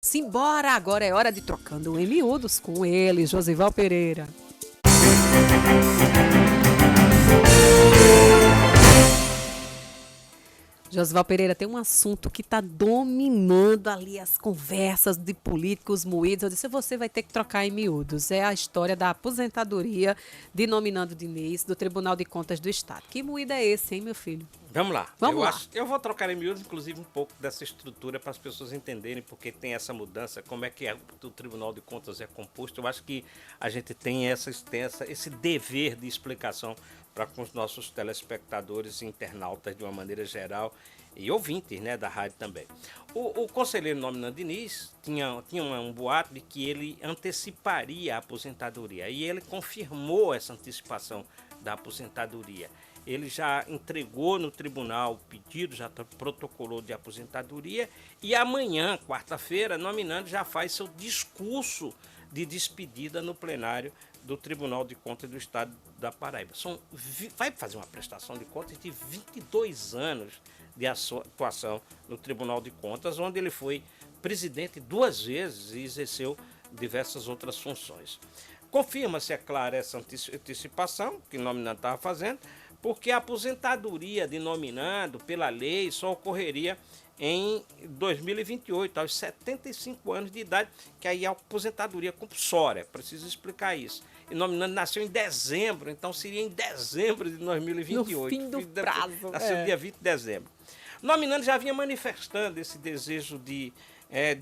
Simbora! Agora é hora de Trocando em Miúdos com ele, Josival Pereira. Josival Pereira, tem um assunto que está dominando ali as conversas de políticos moídos. Eu disse, você vai ter que trocar em miúdos. É a história da aposentadoria de Nominando Diniz, do Tribunal de Contas do Estado. Que moído é esse, hein, meu filho? Vamos lá. Vamos lá. Eu vou trocar em miúdos, inclusive, um pouco dessa estrutura para as pessoas entenderem porque tem essa mudança, como é que o Tribunal de Contas é composto. Eu acho que a gente tem esse dever de explicação para com os nossos telespectadores e internautas de uma maneira geral e ouvintes, né, da rádio também. O conselheiro Nominando Diniz tinha um boato de que ele anteciparia a aposentadoria e ele confirmou essa antecipação da aposentadoria. Ele já entregou no tribunal o pedido, já protocolou de aposentadoria e amanhã, quarta-feira, Nominando já faz seu discurso de despedida no plenário do Tribunal de Contas do Estado da Paraíba. Vai fazer uma prestação de contas de 22 anos de atuação no Tribunal de Contas, onde ele foi presidente 2 vezes e exerceu diversas outras funções. Confirma-se, é claro, essa antecipação que o Nominando estava fazendo, porque a aposentadoria de Nominando, pela lei, só ocorreria em 2028, aos 75 anos de idade, que aí é a aposentadoria compulsória, preciso explicar isso. E Nominando nasceu em dezembro, então seria em dezembro de 2028. No fim do prazo. Nasceu dia 20 de dezembro. Nominando já vinha manifestando esse desejo de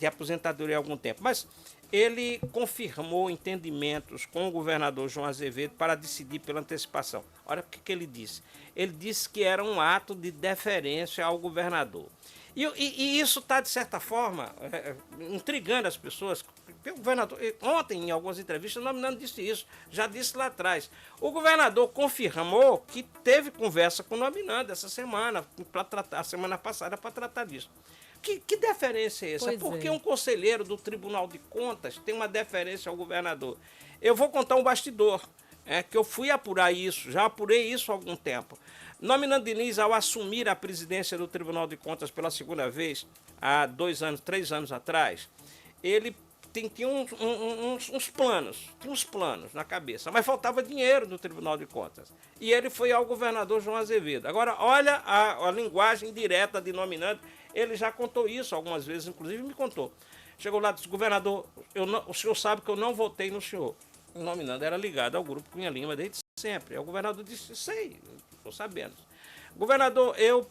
aposentadoria há algum tempo, mas ele confirmou entendimentos com o governador João Azevedo para decidir pela antecipação. Olha o que ele disse. Ele disse que era um ato de deferência ao governador. E isso está, de certa forma, intrigando as pessoas. O governador, ontem, em algumas entrevistas, o Nominando disse isso, já disse lá atrás. O governador confirmou que teve conversa com o Nominando essa semana, a semana passada, para tratar disso. Que deferência é essa? Porque um conselheiro do Tribunal de Contas tem uma deferência ao governador. Eu vou contar um bastidor, que eu fui apurar isso, já apurei isso há algum tempo. Nominando Diniz, ao assumir a presidência do Tribunal de Contas pela segunda vez, há 3 anos atrás, ele tinha uns planos na cabeça, mas faltava dinheiro no Tribunal de Contas. E ele foi ao governador João Azevedo. Agora, olha a linguagem direta de Nominando. Ele já contou isso algumas vezes, inclusive me contou. Chegou lá e disse, governador, o senhor sabe que eu não votei no senhor. O Nominando era ligado ao Grupo Cunha Lima desde sempre. Aí o governador disse, sei, estou sabendo. Governador, eu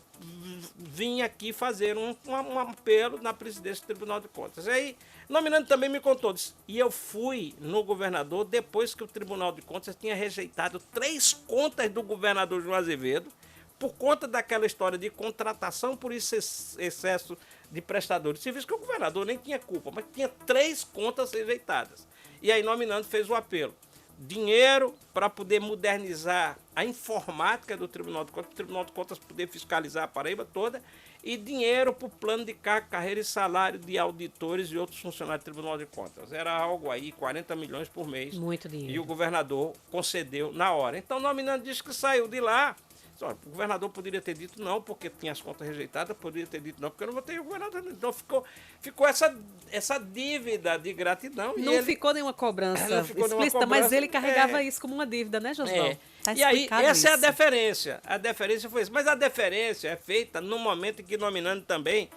vim aqui fazer um apelo na presidência do Tribunal de Contas. Aí, Nominando também me contou, disse, e eu fui no governador depois que o Tribunal de Contas tinha rejeitado 3 contas do governador João Azevedo, por conta daquela história de contratação por excesso de prestadores de serviço, que o governador nem tinha culpa, mas tinha 3 contas rejeitadas. E aí Nominando fez o apelo. Dinheiro para poder modernizar a informática do Tribunal de Contas, para o Tribunal de Contas poder fiscalizar a Paraíba toda, e dinheiro para o plano de carreira e salário de auditores e outros funcionários do Tribunal de Contas. Era algo aí, 40 milhões por mês. Muito dinheiro. E o governador concedeu na hora. Então, Nominando disse que saiu de lá. O governador poderia ter dito não, porque tinha as contas rejeitadas, poderia ter dito não, porque eu não votei o governador. Então ficou essa dívida de gratidão. Não ficou nenhuma cobrança explícita, mas ele carregava isso como uma dívida, né, Josival? Tá, e aí, essa é a deferência. A deferência foi isso. Mas a deferência é feita no momento em que Nominando também,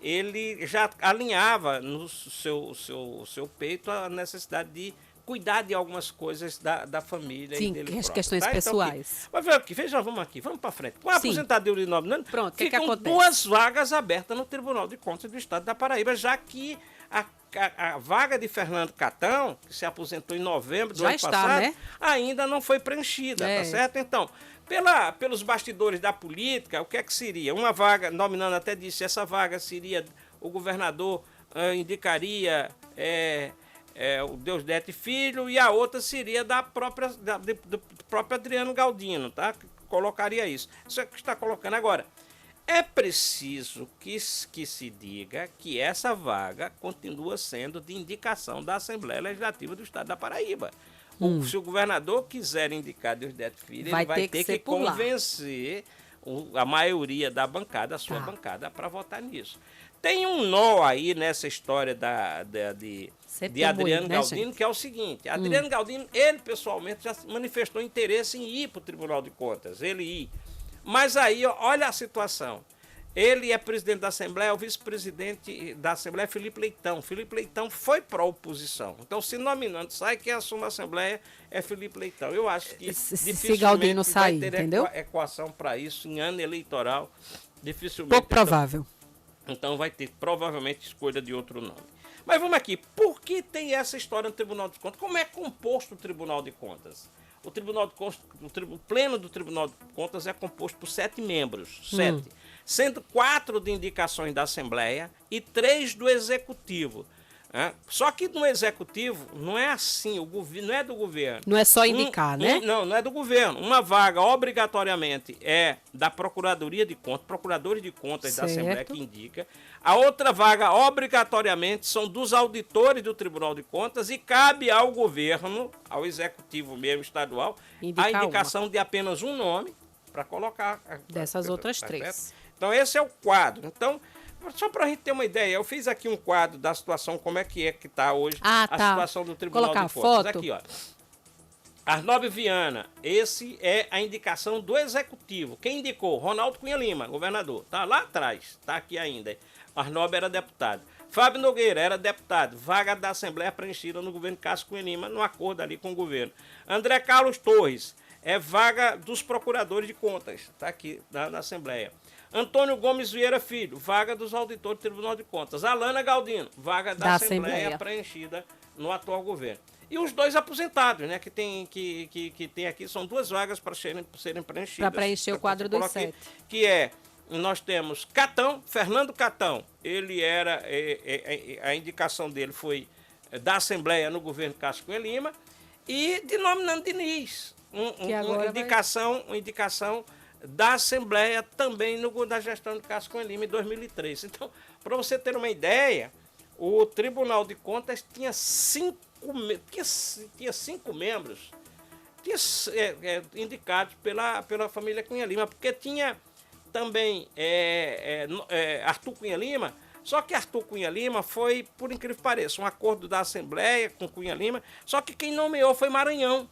ele já alinhava no seu peito a necessidade de cuidar de algumas coisas da família. Sim, e dele próprio, questões pessoais. Mas veja aqui, vamos para frente. Com a aposentadoria de Nominando, ficam 2 vagas abertas no Tribunal de Contas do Estado da Paraíba, já que a vaga de Fernando Catão, que se aposentou em novembro do ano passado, né? Ainda não foi preenchida, tá certo? Então, pelos bastidores da política, o que é que seria? Uma vaga, Nominando até disse, essa vaga seria, o governador indicaria o Deusdedit Filho, e a outra seria do próprio Adriano Galdino, tá? Colocaria isso. Isso é o que está colocando agora. É preciso que se diga que essa vaga continua sendo de indicação da Assembleia Legislativa do Estado da Paraíba. Se o governador quiser indicar Deusdedit Filho, ele vai ter que convencer a maioria da bancada, a sua bancada, para votar nisso. Tem um nó aí nessa história de Adriano Galdino, né, que é o seguinte: Adriano Galdino, ele pessoalmente já manifestou interesse em ir para o Tribunal de Contas, ele ir. Mas aí, olha a situação. Ele é presidente da Assembleia, o vice-presidente da Assembleia é Felipe Leitão. Felipe Leitão foi para a oposição. Então, se nominando sai, quem assume a Assembleia é Felipe Leitão. Eu acho que se Galdino sair, vai ter entendeu? equação para isso em ano eleitoral. Dificilmente. Pouco provável. Então vai ter provavelmente escolha de outro nome. Mas vamos aqui. Por que tem essa história no Tribunal de Contas? Como é composto o Tribunal de Contas? O Tribunal de Contas, o pleno do Tribunal de Contas é composto por 7 membros. 7. Sendo 4 de indicações da Assembleia e 3 do Executivo. Só que no Executivo não é assim, não é do governo. Não é só indicar, né? Não é do governo. Uma vaga obrigatoriamente é da Procuradoria de Contas, procuradores de contas da Assembleia que indica. A outra vaga obrigatoriamente são dos auditores do Tribunal de Contas e cabe ao governo, ao Executivo mesmo estadual, a indicação de apenas um nome para colocar. Dessas outras 3. Então esse é o quadro. Então, só para a gente ter uma ideia, eu fiz aqui um quadro da situação, como é que está hoje a situação do Tribunal de Contas. Foto. Aqui, ó. Arnóbio Viana, esse é a indicação do Executivo. Quem indicou? Ronaldo Cunha Lima, governador. Está lá atrás, está aqui ainda. Arnóbio era deputado. Fábio Nogueira era deputado. Vaga da Assembleia preenchida no governo Cássio Cunha Lima, no acordo ali com o governo. André Carlos Torres, é vaga dos procuradores de contas. Está aqui na Assembleia. Antônio Gomes Vieira Filho, vaga dos auditores do Tribunal de Contas. Alana Galdino, vaga da Assembleia preenchida no atual governo. E os 2 aposentados, né, que tem aqui, são 2 vagas para serem preenchidas. Para preencher o quadro dos 7. Que nós temos Catão, Fernando Catão, ele era, a indicação dele foi da Assembleia no governo Cássio Cunha Lima, e de nome Nando Diniz, uma indicação da Assembleia também na gestão de Cássio Cunha Lima em 2003. Então, para você ter uma ideia, o Tribunal de Contas tinha 5 membros indicados pela família Cunha Lima, porque tinha também Arthur Cunha Lima, só que Arthur Cunha Lima foi, por incrível que pareça, um acordo da Assembleia com Cunha Lima, só que quem nomeou foi Maranhão,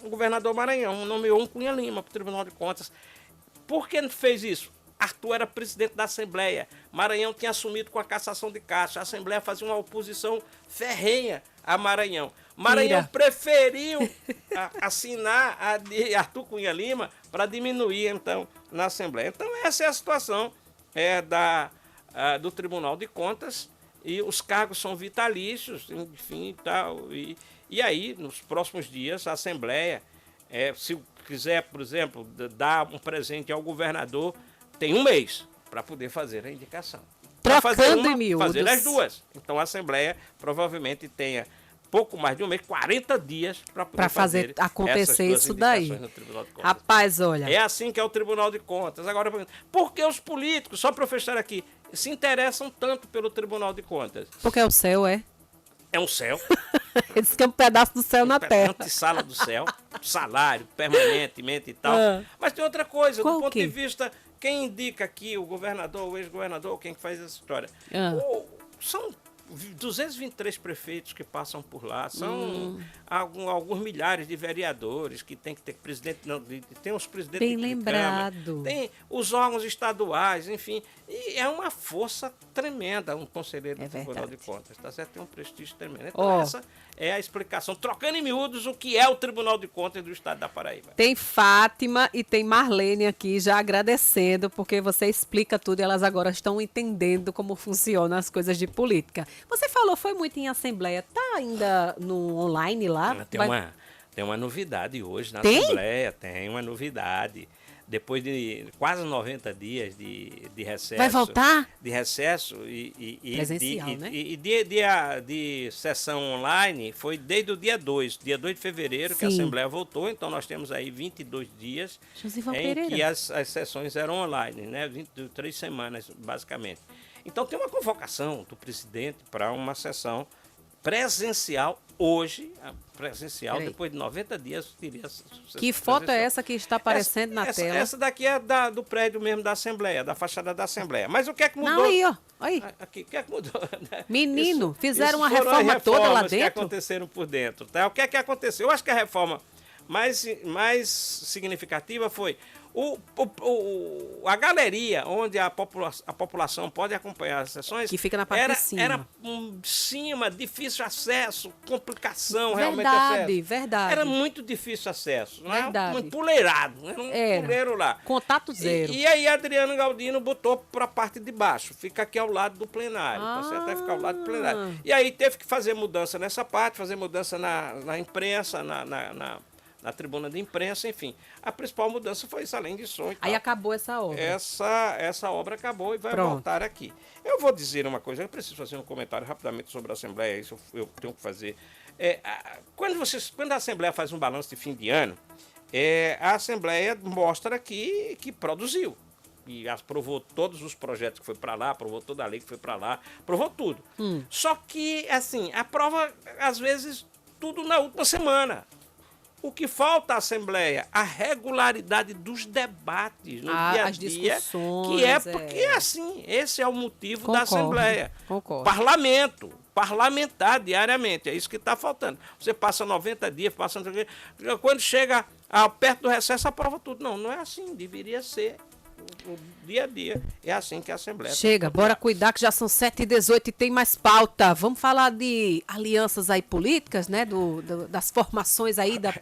o governador Maranhão nomeou um Cunha Lima para o Tribunal de Contas. Por que não fez isso? Arthur era presidente da Assembleia. Maranhão tinha assumido com a cassação de Cássio. A Assembleia fazia uma oposição ferrenha a Maranhão. Maranhão preferiu assinar a de Arthur Cunha Lima para diminuir, então, na Assembleia. Então, essa é a situação do Tribunal de Contas. E os cargos são vitalícios, enfim, tal. E aí, nos próximos dias, a Assembleia, se quiser, por exemplo, dar um presente ao governador, tem um mês para poder fazer a indicação. Trocando em miúdos. Fazer as 2. Então a Assembleia provavelmente tenha pouco mais de um mês, 40 dias para poder fazer acontecer isso daí. No Tribunal de Contas. Rapaz, olha. É assim que é o Tribunal de Contas. Agora, por que os políticos, só para eu fechar aqui, se interessam tanto pelo Tribunal de Contas? Porque é o céu, É um céu. Eles querem um pedaço do céu na terra. Antessala do céu, salário, permanentemente e tal. Mas tem outra coisa, do ponto de vista, quem indica aqui, o governador, o ex-governador, quem faz essa história? São 223 prefeitos que passam por lá, são alguns milhares de vereadores que tem que ter presidente, tem os presidentes bem lembrado. Câmara, tem os órgãos estaduais, enfim, e é uma força tremenda um conselheiro do Tribunal de Contas, tá certo? Tem um prestígio tremendo. Então essa é a explicação, trocando em miúdos o que é o Tribunal de Contas do Estado da Paraíba. Tem Fátima e tem Marlene aqui já agradecendo, porque você explica tudo e elas agora estão entendendo como funcionam as coisas de política. Você falou, foi muito em Assembleia, tá ainda no online lá? Tem uma novidade hoje na Assembleia, tem uma novidade. Depois de quase 90 dias de recesso. Vai voltar? De recesso presencial, né? De sessão online foi desde o dia 2 de fevereiro, que a Assembleia voltou. Então nós temos aí 22 dias em que as sessões eram online, né? 23 semanas, basicamente. Então tem uma convocação do presidente para uma sessão presencial hoje, presencial, Peraí. depois de 90 dias, teria Que foto é essa que está aparecendo na tela? Essa daqui é do prédio mesmo da Assembleia, da fachada da Assembleia. Mas o que é que mudou? Não, aí, ó. Aí. Aqui, o que é que mudou? Menino, fizeram uma foram as reforma toda lá reformas que dentro? aconteceram por dentro. Tá? O que é que aconteceu? Eu acho que a reforma mais significativa foi a galeria onde a população pode acompanhar as sessões. Que fica na parte de cima. Era cima, difícil acesso, complicação realmente Verdade, acesso. verdade. Era muito difícil acesso. Não é? Verdade. Um empoleirado. Era um puleiro lá. Contato zero. E aí Adriano Galdino botou para a parte de baixo. Fica aqui ao lado do plenário. Tá certo? Vai ficar ao lado do plenário. E aí teve que fazer mudança nessa parte, fazer mudança na imprensa, na tribuna de imprensa, enfim. A principal mudança foi isso, além de som e tal. Aí acabou essa obra. Essa obra acabou e vai voltar aqui. Eu vou dizer uma coisa, eu preciso fazer um comentário rapidamente sobre a Assembleia, isso eu tenho que fazer. Quando a Assembleia faz um balanço de fim de ano, a Assembleia mostra que produziu. E aprovou todos os projetos que foi para lá, aprovou toda a lei que foi para lá, aprovou tudo. Só que, assim, aprova, às vezes, tudo na última semana. O que falta à Assembleia? A regularidade dos debates no dia a as dia, discussões, que é porque, assim, esse é o motivo da Assembleia. Concordo. Parlamentar diariamente, é isso que está faltando. Você passa 90 dias, quando chega perto do recesso, aprova tudo. Não é assim, deveria ser. O dia a dia é assim que a Assembleia... Chega, bora cuidar que já são 7h18 e tem mais pauta. Vamos falar de alianças aí políticas, né? Das formações aí da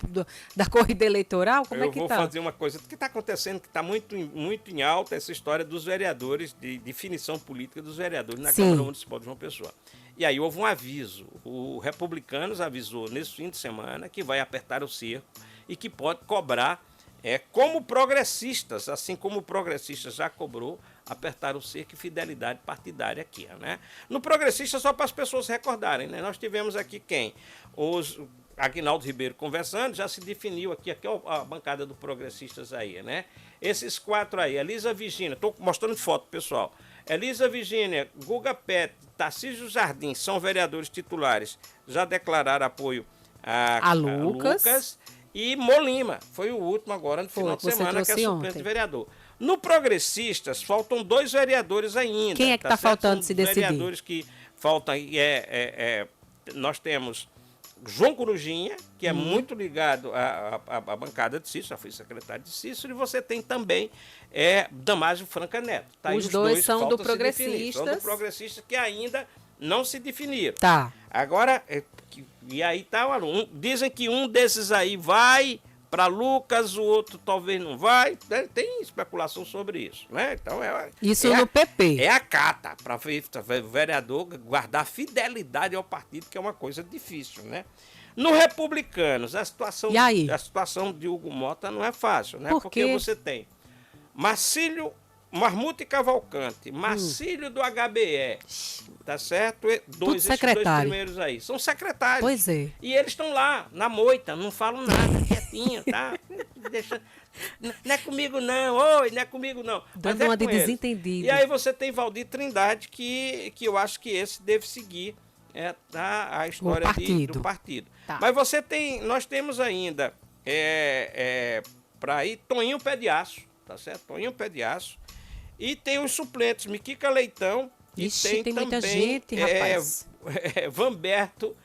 corrida eleitoral? Como é que tá? Eu vou fazer uma coisa que está acontecendo, que está muito em alta, essa história dos vereadores, de definição política dos vereadores na Câmara Municipal de João Pessoa. E aí houve um aviso. O Republicanos avisou nesse fim de semana que vai apertar o cerco e que pode cobrar... como progressistas, assim como o progressista já cobrou, apertar o cerco e fidelidade partidária aqui, né? No progressista, só para as pessoas recordarem, né? Nós tivemos aqui quem? Aguinaldo Ribeiro conversando, já se definiu aqui é a bancada do progressistas aí, né? Esses 4 aí, Elisa Virgínia, estou mostrando foto, pessoal. Elisa Virgínia, Guga Pet, Tarcísio Jardim, são vereadores titulares, já declararam apoio a Lucas. E Molima, foi o último agora no final de semana, que é suplente vereador. No Progressistas, faltam 2 vereadores ainda. Quem é que está faltando se decidir? Os vereadores que faltam, nós temos João Corujinha, que é muito ligado à bancada de Cícero, já foi secretário de Cícero, e você tem também Damásio Franca Neto. Tá, os dois são do Progressistas. São do Progressistas que ainda não se definiram. Tá. Agora... E aí tá, dizem que um desses aí vai para Lucas, o outro talvez não vai. Tem especulação sobre isso, né? Então isso no PP. É a cata para o vereador guardar fidelidade ao partido, que é uma coisa difícil, né? No Republicanos, a situação de Hugo Mota não é fácil, né? Porque você tem Marmuta e Cavalcante, Marcílio do HBE, tá certo? Dois primeiros aí. São secretários. Pois é. E eles estão lá, na moita, não falam nada, quietinho, tá? Não é comigo não, não é comigo não. Dando uma de desentendido. E aí você tem Valdir Trindade, que eu acho que esse deve seguir a história do partido. Tá. Mas nós temos ainda, para ir, Toninho Pé de Aço, tá certo? Toninho Pé de Aço. E tem os suplentes, Miquica Leitão. Ixi, e tem também, muita gente, rapaz. Vamberto.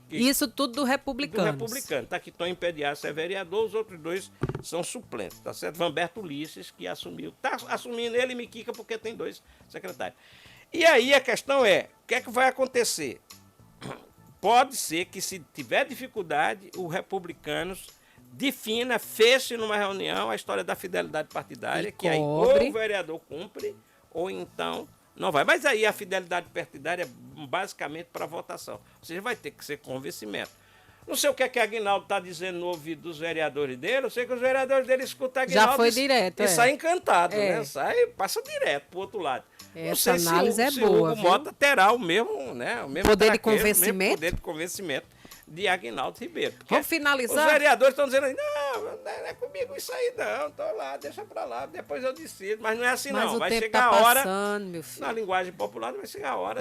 Isso tudo do Republicano. Do Republicano. Tá aqui, Toninho Pé de Aço é vereador, os outros 2 são suplentes, tá certo? Vamberto Ulisses, que assumiu. Tá assumindo ele e Miquica, porque tem 2 secretários. E aí a questão é, o que é que vai acontecer? Pode ser que, se tiver dificuldade, o Republicanos feche numa reunião a história da fidelidade partidária, que aí ou o vereador cumpre, ou então não vai. Mas aí a fidelidade partidária é basicamente para votação. Ou seja, vai ter que ser convencimento. Não sei o que é que Aguinaldo está dizendo no ouvido dos vereadores dele, eu sei que os vereadradores dele escutam Aguinaldo já foi direto, e sai encantado, né? Passa direto para o outro lado. Essa análise é boa. O Hugo Mota terá o mesmo, né? O mesmo poder de convencimento. Poder de convencimento de Aguinaldo Ribeiro. Vamos finalizar? Os vereadores estão dizendo, não é comigo isso aí não, tô lá, deixa pra lá, depois eu decido. Mas não é assim não, vai chegar a hora, passando, meu filho. na linguagem popular vai chegar a hora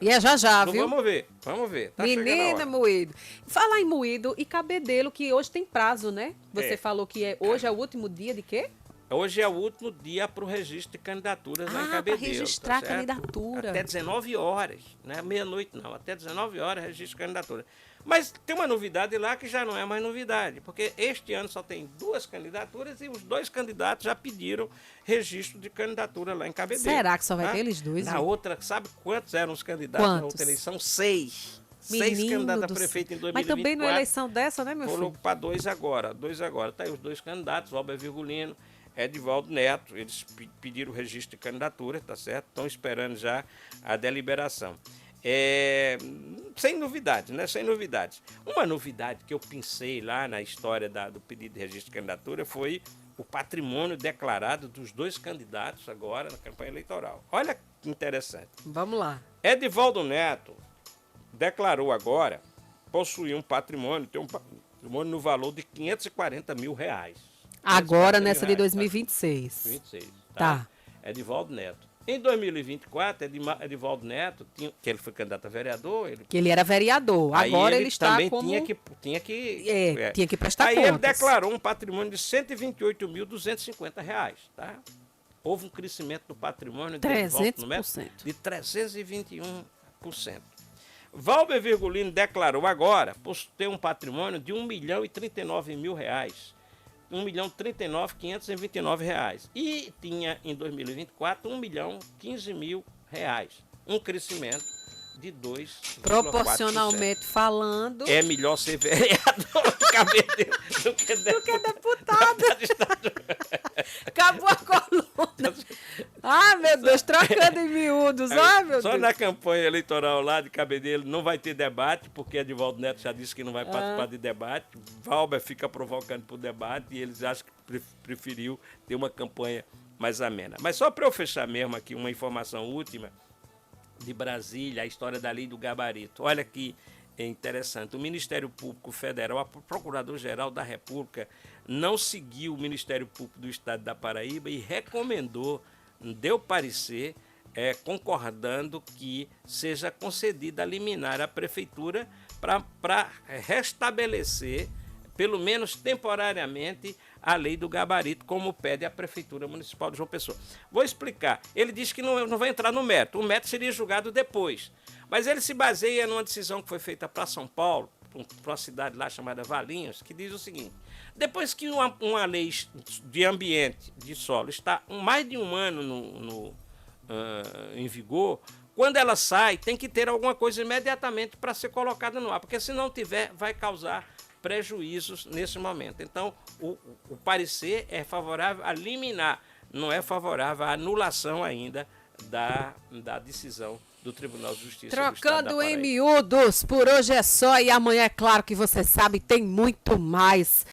E é já já, Não, viu? vamos ver, vamos ver. Tá chegando a Menina, hora. moído. Falar em moído e cabedelo, que hoje tem prazo, né? Você É. falou que hoje é o último dia de quê? Hoje é o último dia para o registro de candidaturas lá em Ah, Cabedelo. para registrar a certo? candidatura. Até 19 horas, não é meia-noite não, até 19 horas registro de candidatura. Mas tem uma novidade lá que já não é mais novidade, porque este ano só tem 2 candidaturas e os 2 candidatos já pediram registro de candidatura lá em Cabedelo. Será que só vai tá? ter eles dois? Na viu? outra, sabe quantos eram os candidatos na Quantos? outra eleição? 6. 6 Menino candidatos a do prefeito em céu. 2024. Mas também numa eleição dessa, né, meu Foram filho? para 2 agora. Tá aí os 2 candidatos, Valber Virgulino, Edivaldo Neto. Eles pediram o registro de candidatura, tá certo? Estão esperando já a deliberação. Sem novidades, né? Sem novidades. Uma novidade que eu pensei lá na história do pedido de registro de candidatura foi o patrimônio declarado dos 2 candidatos agora na campanha eleitoral. Olha que interessante. Vamos lá. Edivaldo Neto declarou agora possuir um patrimônio, tem um patrimônio no valor de R$540 mil. Agora, 540 nessa mil de reais, 2026. 26, Tá. Edivaldo Neto. Em 2024, Edivaldo Neto, que ele foi candidato a vereador, Que ele era vereador. aí Agora ele está também como... tinha que tinha que prestar aí contas. ele declarou um patrimônio de R$128.250, tá? Houve um crescimento do patrimônio de Edivaldo Neto 300%. de 321%. Valber Virgulino declarou agora ter um patrimônio de R$1.039.000. R$1.039.529. E tinha em 2024 R$1.015.000. Um crescimento de 2,4%. Proporcionalmente falando, É melhor ser vereador de Cabedelo do que deputado. Acabou a coluna. Ai, meu Deus, trocando em miúdos. Ai, meu Só Deus. na campanha eleitoral lá de Cabedelo não vai ter debate, porque Edivaldo Neto já disse que não vai participar de debate. Valber fica provocando para o debate e eles acham que preferiu ter uma campanha mais amena. Mas só para eu fechar mesmo aqui uma informação última de Brasília, a história da lei do gabarito. Olha que interessante. O Ministério Público Federal, a Procurador-Geral da República, não seguiu o Ministério Público do Estado da Paraíba e recomendou, deu parecer, concordando que seja concedida a liminar à Prefeitura para restabelecer, pelo menos temporariamente, a lei do gabarito, como pede a Prefeitura Municipal de João Pessoa. Vou explicar. Ele diz que não vai entrar no mérito. O mérito seria julgado depois. Mas ele se baseia numa decisão que foi feita para São Paulo, para uma cidade lá chamada Valinhos, que diz o seguinte: depois que uma lei de ambiente, de solo, está mais de um ano em vigor, quando ela sai, tem que ter alguma coisa imediatamente para ser colocada no ar, porque se não tiver, vai causar prejuízos nesse momento. Então, o parecer é favorável a liminar, não é favorável à anulação ainda da decisão do Tribunal de Justiça do Estado da Trocando em Paraíba. miúdos, por hoje é só e amanhã, é claro que você sabe, tem muito mais.